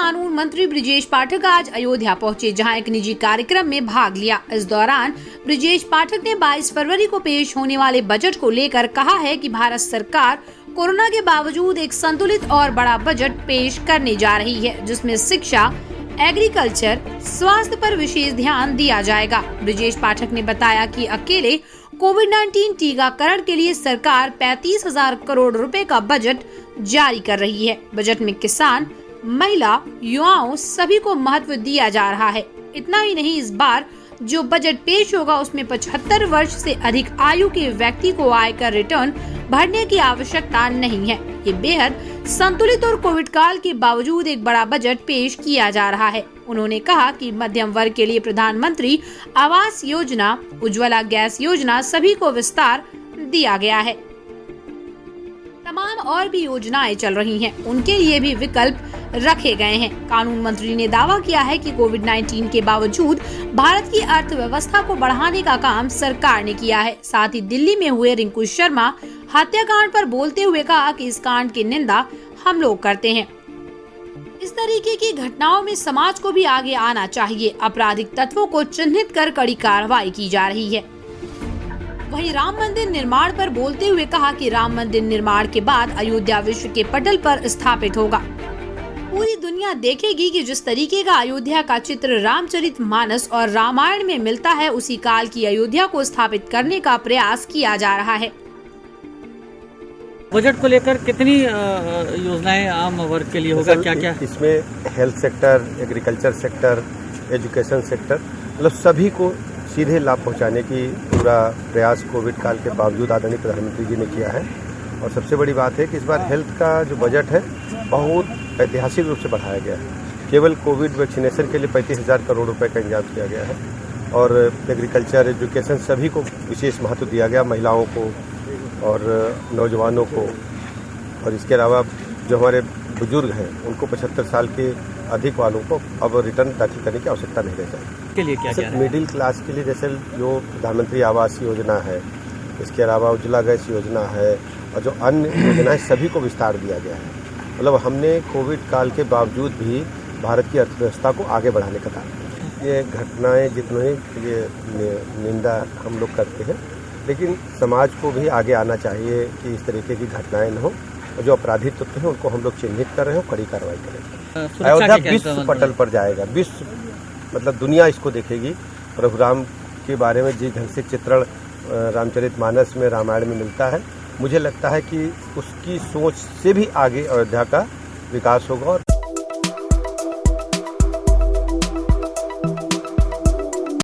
कानून मंत्री ब्रिजेश पाठक आज अयोध्या पहुंचे, जहां एक निजी कार्यक्रम में भाग लिया। इस दौरान ब्रिजेश पाठक ने 22 फरवरी को पेश होने वाले बजट को लेकर कहा है कि भारत सरकार कोरोना के बावजूद एक संतुलित और बड़ा बजट पेश करने जा रही है, जिसमें शिक्षा, एग्रीकल्चर, स्वास्थ्य पर विशेष ध्यान दिया जाएगा। ब्रिजेश पाठक ने बताया कि अकेले कोविड-19 टीकाकरण के लिए सरकार 35,000 करोड़ रुपए का बजट जारी कर रही है। बजट में किसान, महिला, युवाओं सभी को महत्व दिया जा रहा है। इतना ही नहीं, इस बार जो बजट पेश होगा उसमें 75 वर्ष से अधिक आयु के व्यक्ति को आयकर रिटर्न भरने की आवश्यकता नहीं है। ये बेहद संतुलित और कोविड काल के बावजूद एक बड़ा बजट पेश किया जा रहा है। उन्होंने कहा कि मध्यम वर्ग के लिए प्रधानमंत्री आवास योजना, उज्ज्वला गैस योजना सभी को विस्तार दिया गया है। तमाम और भी योजनाएं चल रही हैं, उनके लिए भी विकल्प रखे गए हैं। कानून मंत्री ने दावा किया है कि कोविड-19 के बावजूद भारत की अर्थव्यवस्था को बढ़ाने का काम सरकार ने किया है। साथ ही दिल्ली में हुए रिंकू शर्मा हत्याकांड पर बोलते हुए कहा कि इस कांड की निंदा हम लोग करते हैं। इस तरीके की घटनाओं में समाज को भी आगे आना चाहिए। आपराधिक तत्वों को चिन्हित कर कड़ी कार्रवाई की जा रही है। वहीं राम मंदिर निर्माण पर बोलते हुए कहा कि राम मंदिर निर्माण के बाद अयोध्या विश्व के पटल पर स्थापित होगा। पूरी दुनिया देखेगी कि जिस तरीके का अयोध्या का चित्र रामचरितमानस और रामायण में मिलता है, उसी काल की अयोध्या को स्थापित करने का प्रयास किया जा रहा है। बजट को लेकर कितनी योजनाएं आम वर्ग के लिए होगा, क्या क्या इसमें? Health sector, agriculture sector, education sector, मतलब सभी को सीधे लाभ पहुंचाने की पूरा प्रयास कोविड काल के बावजूद आदरणीय प्रधानमंत्री जी ने किया है। और सबसे बड़ी बात है कि इस बार हेल्थ का जो बजट है बहुत ऐतिहासिक रूप से बढ़ाया गया है। केवल कोविड वैक्सीनेशन के लिए 35,000 करोड़ रुपए का इंतजाम किया गया है और एग्रीकल्चर, एजुकेशन सभी को विशेष महत्व दिया गया, महिलाओं को और नौजवानों को। और इसके अलावा जो हमारे बुजुर्ग हैं उनको 75 साल के अधिक वालों को अब रिटर्न दाखिल करने की आवश्यकता नहीं रह जाएगी। के लिए क्या मिडिल क्लास के लिए जैसे जो प्रधानमंत्री आवास योजना है, इसके अलावा उज्ज्वला गैस योजना है और जो अन्य योजनाएं सभी को विस्तार दिया गया है। मतलब हमने कोविड काल के बावजूद भी भारत की अर्थव्यवस्था को आगे बढ़ाने का काम किया। ये घटनाएं जितनी ये निंदा हम लोग करते हैं, लेकिन समाज को भी आगे आना चाहिए कि इस तरीके की घटनाएं न हो। और जो अपराधी तत्व हैं उनको हम लोग चिन्हित कर रहे हैं, कड़ी कार्रवाई करेंगे। अयोध्या विश्व पटल पर जाएगा, विश्व मतलब दुनिया इसको देखेगी। प्रभु राम के बारे में जिस ढंग से चित्रण रामचरितमानस में, रामायण में मिलता है, मुझे लगता है कि उसकी सोच से भी आगे अयोध्या का विकास होगा।